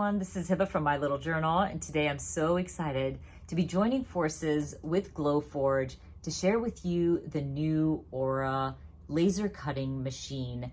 everyone, this is Hiba from My Little Journal, and today I'm so excited to be joining forces with Glowforge to share with you the new Aura laser cutting machine.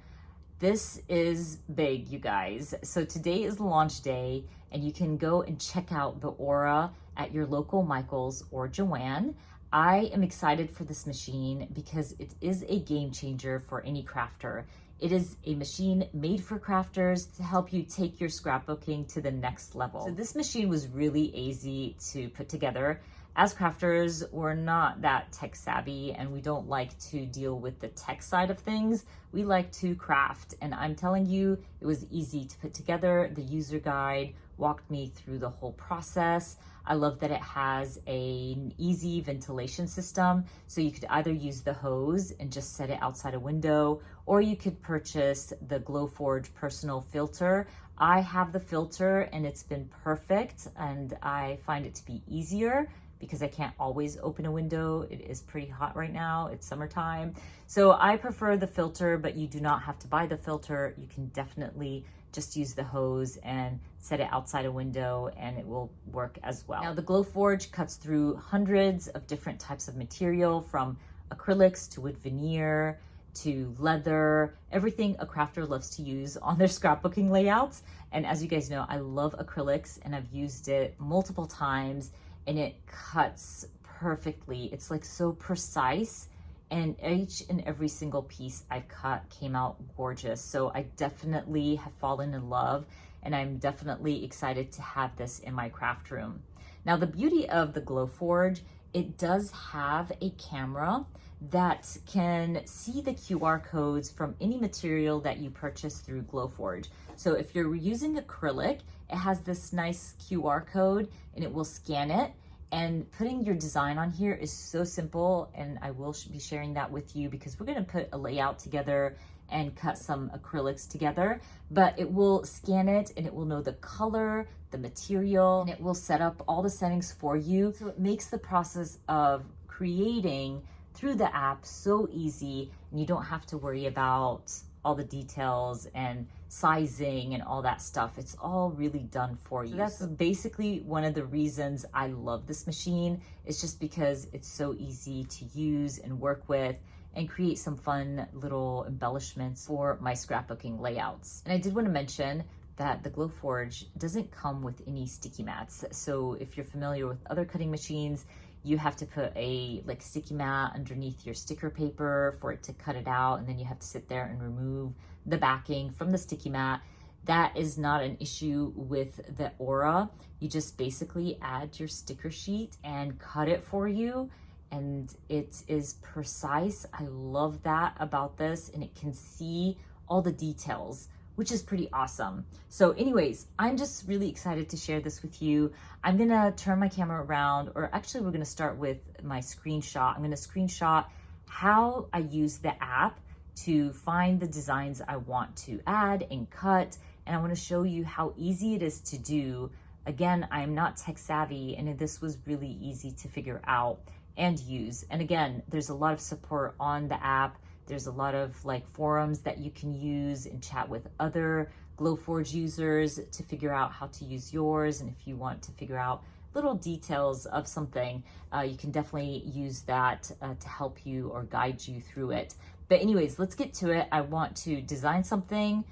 This is big, you guys. So today is the launch day, and you can go and check out the Aura at your local Micheals or Joann. I am excited for this machine because it is a game changer for any crafter. It is a machine made for crafters to help you take your scrapbooking to the next level. So this machine was really easy to put together. As crafters, we're not that tech savvy and we don't like to deal with the tech side of things. We like to craft, and I'm telling you, it was easy to put together. The user guide walked me through the whole process. I love that it has an easy ventilation system. So you could either use the hose and just set it outside a window, or you could purchase the Glowforge personal filter. I have the filter and it's been perfect, and I find it to be easier because I can't always open a window. It is pretty hot right now. It's summertime. So I prefer the filter, but you do not have to buy the filter. You can definitely just use the hose and set it outside a window and it will work as well. Now the Glowforge cuts through hundreds of different types of material, from acrylics to wood veneer to leather, everything a crafter loves to use on their scrapbooking layouts. And as you guys know, I love acrylics and I've used it multiple times, and it cuts perfectly. It's like so precise, and each and every single piece I cut came out gorgeous. So I definitely have fallen in love, and I'm definitely excited to have this in my craft room. Now the beauty of the Glowforge, it does have a camera that can see the QR codes from any material that you purchase through Glowforge. So if you're using acrylic, it has this nice QR code and it will scan it. And putting your design on here is so simple, and I will be sharing that with you because we're gonna put a layout together and cut some acrylics together, but it will scan it and it will know the color, the material, and it will set up all the settings for you. So it makes the process of creating through the app so easy, and you don't have to worry about all the details and sizing and all that stuff. It's all really done for you. So that's basically one of the reasons I love this machine. It's just because it's so easy to use and work with and create some fun little embellishments for my scrapbooking layouts. And I did want to mention that the Glowforge doesn't come with any sticky mats. So if you're familiar with other cutting machines, you have to put a sticky mat underneath your sticker paper for it to cut it out, and then you have to sit there and remove the backing from the sticky mat. That is not an issue with the Aura. You just basically add your sticker sheet and cut it for you, and it is precise. I love that about this, and it can see all the details, which is pretty awesome. So anyways, I'm just really excited to share this with you. I'm gonna turn my camera around, or actually we're gonna start with my screenshot. I'm gonna screenshot how I use the app to find the designs I want to add and cut. And I wanna show you how easy it is to do. Again, I'm not tech savvy, and this was really easy to figure out and use. And again, there's a lot of support on the app. There's a lot of forums that you can use and chat with other Glowforge users to figure out how to use yours. And if you want to figure out little details of something, you can definitely use that to help you or guide you through it. But anyways, let's get to it. I want to design something,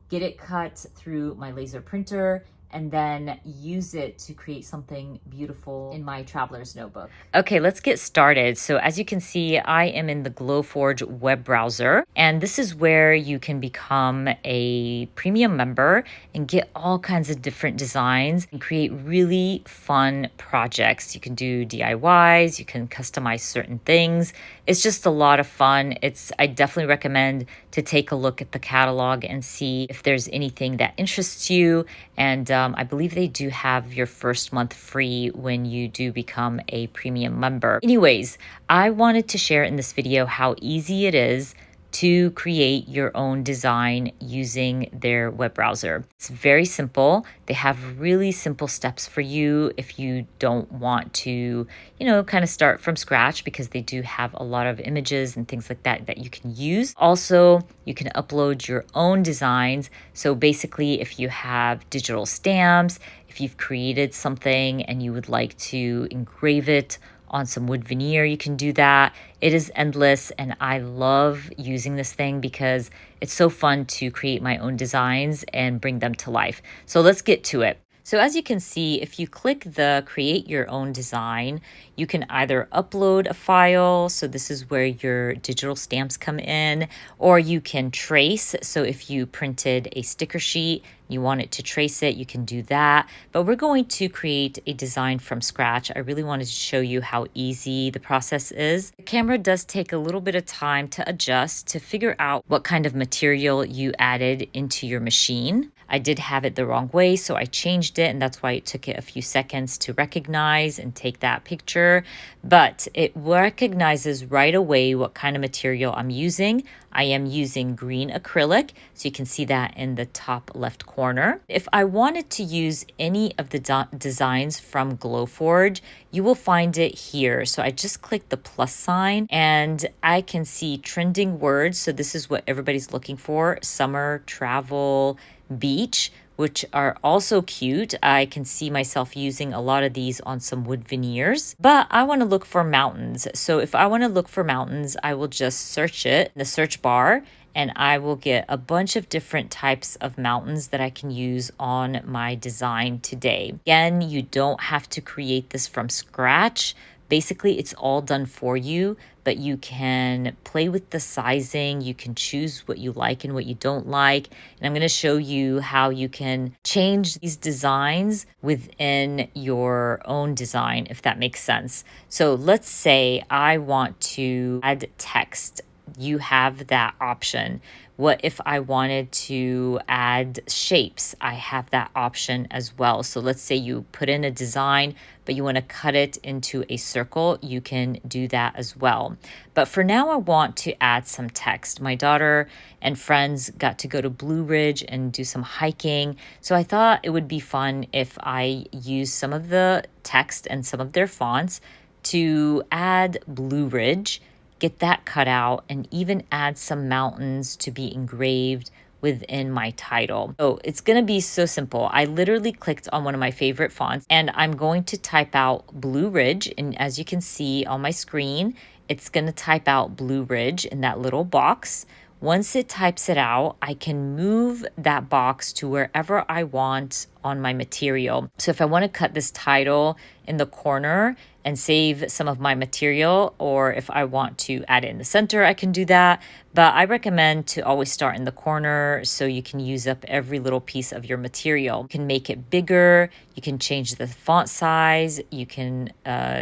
get it cut through my laser printer, and then use it to create something beautiful in my traveler's notebook. Okay, let's get started. So as you can see, I am in the Glowforge web browser, and this is where you can become a premium member and get all kinds of different designs and create really fun projects. You can do DIYs, you can customize certain things. It's just a lot of fun. I definitely recommend to take a look at the catalog and see if there's anything that interests you. And I believe they do have your first month free when you do become a premium member. Anyways, I wanted to share in this video how easy it is to create your own design using their web browser. It's very simple. They have really simple steps for you if you don't want to, kind of start from scratch, because they do have a lot of images and things like that that you can use. Also, you can upload your own designs. So basically, if you have digital stamps, if you've created something and you would like to engrave it on some wood veneer, you can do that. It is endless, and I love using this thing because it's so fun to create my own designs and bring them to life. So let's get to it. So as you can see, if you click the create your own design, you can either upload a file, so this is where your digital stamps come in, or you can trace. So if you printed a sticker sheet, you want it to trace it, you can do that. But we're going to create a design from scratch. I really wanted to show you how easy the process is. The camera does take a little bit of time to adjust to figure out what kind of material you added into your machine. I did have it the wrong way, so I changed it, and that's why it took it a few seconds to recognize and take that picture. But it recognizes right away what kind of material I'm using. I am using green acrylic, so you can see that in the top left corner. If I wanted to use any of the designs from Glowforge, you will find it here. So I just click the plus sign and I can see trending words. So this is what everybody's looking for: summer, travel, beach, which are also cute. I can see myself using a lot of these on some wood veneers, but I want to look for mountains. So if I want to look for mountains, I will just search it in the search bar, and I will get a bunch of different types of mountains that I can use on my design today. Again, you don't have to create this from scratch. Basically, it's all done for you, but you can play with the sizing. You can choose what you like and what you don't like. And I'm going to show you how you can change these designs within your own design, if that makes sense. So let's say I want to add text. You have that option. What if I wanted to add shapes? I have that option as well. So let's say you put in a design, but you want to cut it into a circle, you can do that as well. But for now, I want to add some text. My daughter and friends got to go to Blue Ridge and do some hiking. So I thought it would be fun if I use some of the text and some of their fonts to add Blue Ridge, get that cut out, and even add some mountains to be engraved within my title. So it's going to be so simple. I literally clicked on one of my favorite fonts, and I'm going to type out Blue Ridge. And as you can see on my screen, it's going to type out Blue Ridge in that little box. Once it types it out, I can move that box to wherever I want on my material. So if I want to cut this title in the corner and save some of my material, or if I want to add it in the center, I can do that. But I recommend to always start in the corner so you can use up every little piece of your material. You can make it bigger, you can change the font size, you can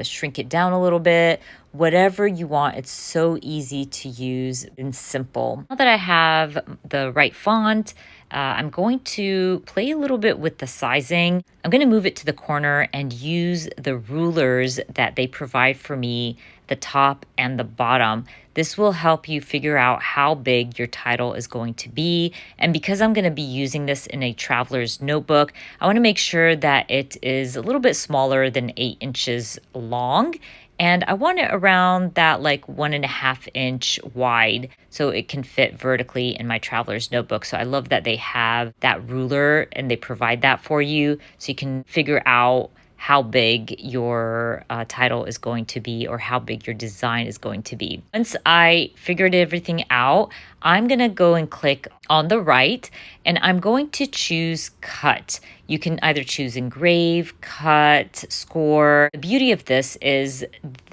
shrink it down a little bit, whatever you want. It's so easy to use and simple. Now that I have the right font, I'm going to play a little bit with the sizing. I'm going to move it to the corner and use the rulers that they provide for me, the top and the bottom. This will help you figure out how big your title is going to be. And because I'm going to be using this in a traveler's notebook, I want to make sure that it is a little bit smaller than 8 inches long. And I want it around that like 1.5 inch wide so it can fit vertically in my traveler's notebook. So I love that they have that ruler and they provide that for you so you can figure out how big your title is going to be or how big your design is going to be. Once I figured everything out, I'm going to go and click on the right and I'm going to choose cut. You can either choose engrave, cut, score. The beauty of this is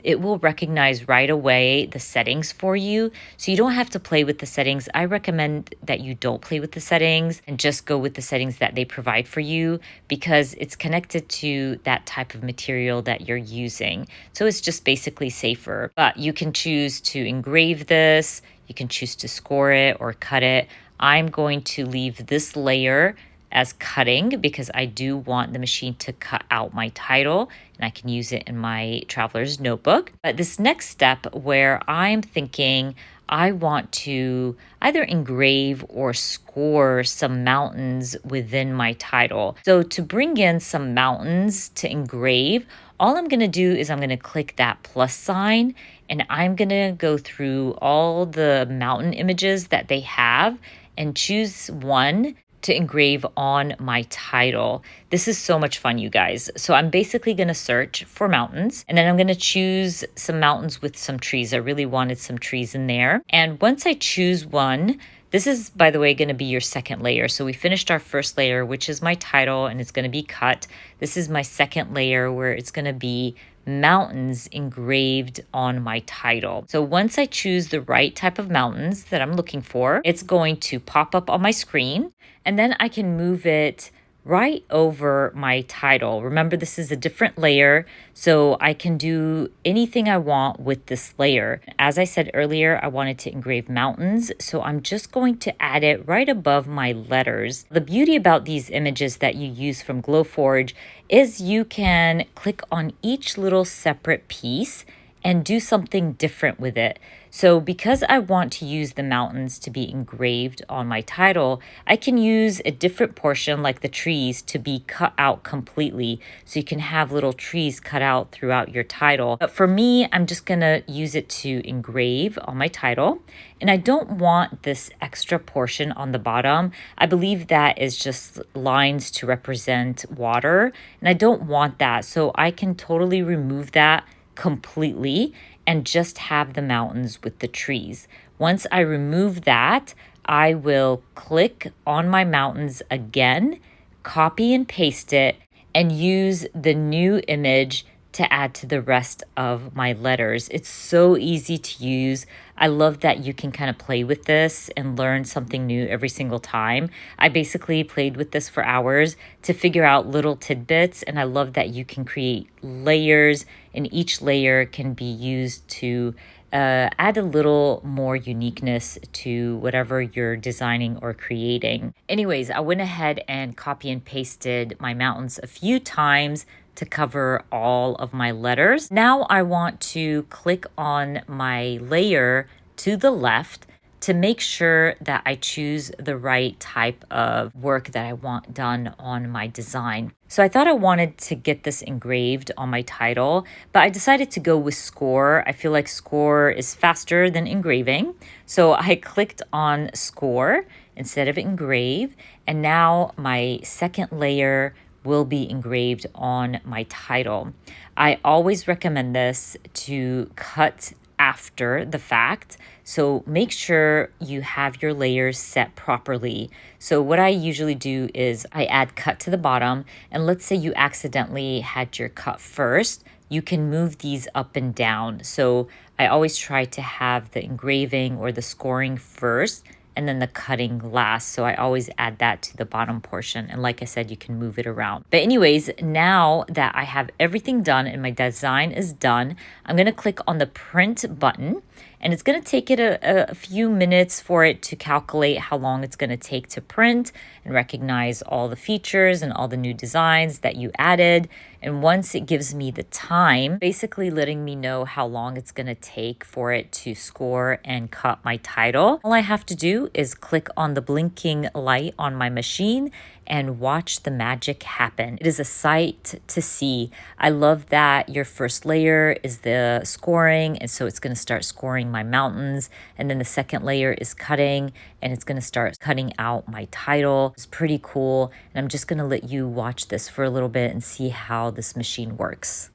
it will recognize right away the settings for you. So you don't have to play with the settings. I recommend that you don't play with the settings and just go with the settings that they provide for you because it's connected to that type of material that you're using. So it's just basically safer. But you can choose to engrave this. You can choose to score it or cut it. I'm going to leave this layer as cutting because I do want the machine to cut out my title and I can use it in my traveler's notebook. But this next step where I'm thinking I want to either engrave or score some mountains within my title. So to bring in some mountains to engrave, all I'm going to do is I'm going to click that plus sign, and I'm going to go through all the mountain images that they have and choose one to engrave on my title. This is so much fun, you guys. So I'm basically going to search for mountains, and then I'm going to choose some mountains with some trees. I really wanted some trees in there. And once I choose one, this is, by the way, going to be your second layer. So we finished our first layer, which is my title, and it's going to be cut. This is my second layer where it's going to be mountains engraved on my title. So once I choose the right type of mountains that I'm looking for, it's going to pop up on my screen, and then I can move it right over my title. Remember, this is a different layer, so I can do anything I want with this layer. As I said earlier, I wanted to engrave mountains, so I'm just going to add it right above my letters. The beauty about these images that you use from Glowforge is you can click on each little separate piece and do something different with it. So because I want to use the mountains to be engraved on my title, I can use a different portion like the trees to be cut out completely. So you can have little trees cut out throughout your title. But for me, I'm just gonna use it to engrave on my title. And I don't want this extra portion on the bottom. I believe that is just lines to represent water. And I don't want that. So I can totally remove that completely and just have the mountains with the trees. Once I remove that, I will click on my mountains again, copy and paste it, and use the new image to add to the rest of my letters. It's so easy to use. I love that you can kind of play with this and learn something new every single time. I basically played with this for hours to figure out little tidbits, and I love that you can create layers, and each layer can be used to add a little more uniqueness to whatever you're designing or creating. Anyways, I went ahead and copy and pasted my mountains a few times to cover all of my letters. Now I want to click on my layer to the left to make sure that I choose the right type of work that I want done on my design. So I thought I wanted to get this engraved on my title, but I decided to go with score. I feel like score is faster than engraving. So I clicked on score instead of engrave, and now my second layer will be engraved on my title. I always recommend this to cut after the fact. So make sure you have your layers set properly. So what I usually do is I add cut to the bottom, and let's say you accidentally had your cut first, you can move these up and down. So I always try to have the engraving or the scoring first and then the cutting last. So I always add that to the bottom portion. And like I said, you can move it around. But anyways, now that I have everything done and my design is done, I'm gonna click on the print button, and it's gonna take it a few minutes for it to calculate how long it's gonna take to print and recognize all the features and all the new designs that you added. And once it gives me the time, basically letting me know how long it's gonna take for it to score and cut my title, all I have to do is click on the blinking light on my machine and watch the magic happen. It is a sight to see. I love that your first layer is the scoring, and so it's gonna start scoring my mountains, and then the second layer is cutting, and it's gonna start cutting out my title. It's pretty cool, and I'm just gonna let you watch this for a little bit and see how this machine works.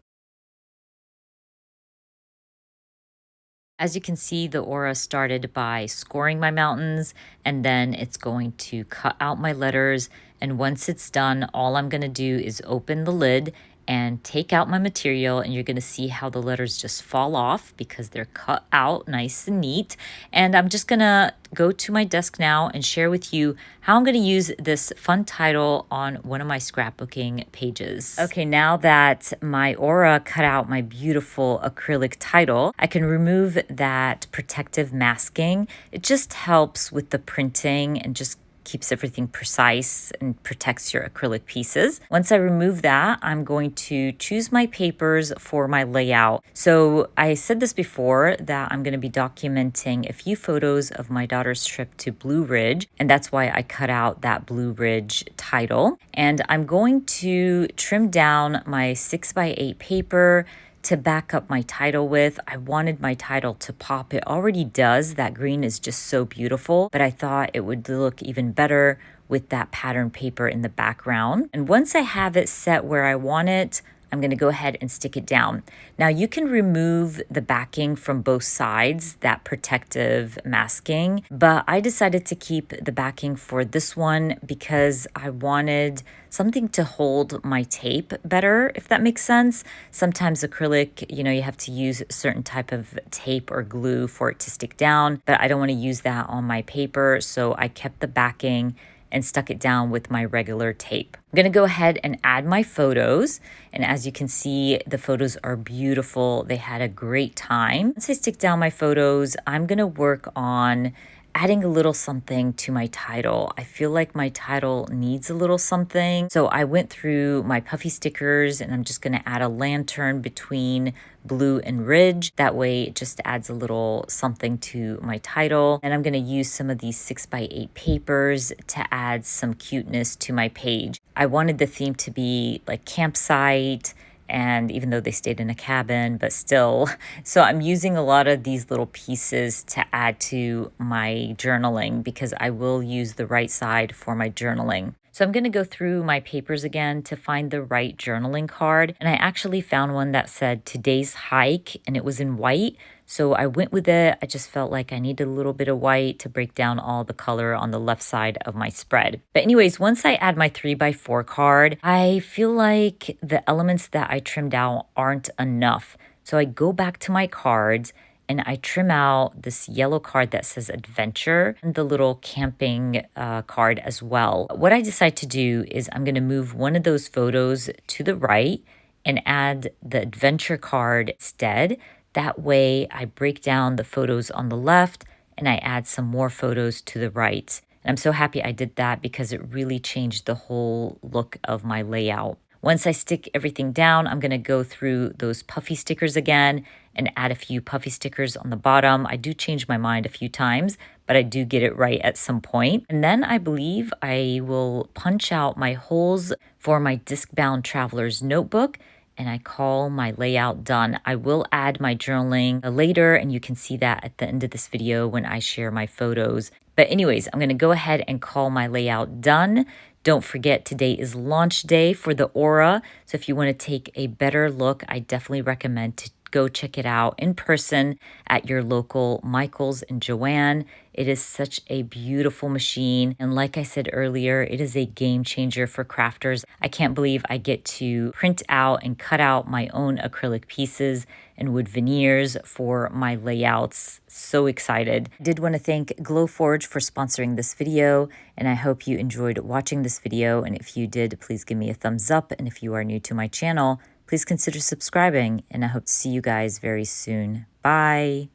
As you can see, the aura started by scoring my mountains, and then it's going to cut out my letters. And once it's done, all I'm gonna do is open the lid and take out my material, and you're gonna see how the letters just fall off because they're cut out nice and neat. And I'm just gonna go to my desk now and share with you how I'm gonna use this fun title on one of my scrapbooking pages. Okay, now that my aura cut out my beautiful acrylic title, I can remove that protective masking. It just helps with the printing and just keeps everything precise and protects your acrylic pieces. Once I remove that, I'm going to choose my papers for my layout. So I said this before that I'm going to be documenting a few photos of my daughter's trip to Blue Ridge, and that's why I cut out that Blue Ridge title. And I'm going to trim down my 6x8 paper to back up my title with. I wanted my title to pop. It already does. That green is just so beautiful, but I thought it would look even better with that pattern paper in the background. And once I have it set where I want it, I'm going to go ahead and stick it down. Now you can remove the backing from both sides, that protective masking, but I decided to keep the backing for this one because I wanted something to hold my tape better, if that makes sense. Sometimes acrylic, you have to use a certain type of tape or glue for it to stick down, but I don't want to use that on my paper, so I kept the backing and stuck it down with my regular tape. I'm gonna go ahead and add my photos. And as you can see, the photos are beautiful. They had a great time. Once I stick down my photos, I'm gonna work on adding a little something to my title. I feel like my title needs a little something. So I went through my puffy stickers and I'm just gonna add a lantern between Blue and Ridge. That way it just adds a little something to my title. And I'm gonna use some of these 6x8 papers to add some cuteness to my page. I wanted the theme to be like campsite, and even though they stayed in a cabin, but still. So I'm using a lot of these little pieces to add to my journaling because I will use the right side for my journaling. So I'm going to go through my papers again to find the right journaling card. And I actually found one that said today's hike, and it was in white. So I went with it. I just felt like I needed a little bit of white to break down all the color on the left side of my spread. But anyways, once I add my 3x4 card, I feel like the elements that I trimmed out aren't enough. So I go back to my cards and I trim out this yellow card that says adventure and the little camping card as well. What I decide to do is I'm going to move one of those photos to the right and add the adventure card instead. That way I break down the photos on the left and I add some more photos to the right. And I'm so happy I did that because it really changed the whole look of my layout. Once I stick everything down, I'm going to go through those puffy stickers again and add a few puffy stickers on the bottom. I do change my mind a few times, but I do get it right at some point. And then I believe I will punch out my holes for my disc-bound traveler's notebook, and I call my layout done. I will add my journaling later, and you can see that at the end of this video when I share my photos. But anyways, I'm gonna go ahead and call my layout done. Don't forget, today is launch day for the Aura. So if you wanna take a better look, I definitely recommend to go check it out in person at your local Micheals and Joann. It is such a beautiful machine. And like I said earlier, it is a game changer for crafters. I can't believe I get to print out and cut out my own acrylic pieces and wood veneers for my layouts. So excited. I did want to thank Glowforge for sponsoring this video, and I hope you enjoyed watching this video. And if you did, please give me a thumbs up. And if you are new to my channel, please consider subscribing, and I hope to see you guys very soon. Bye.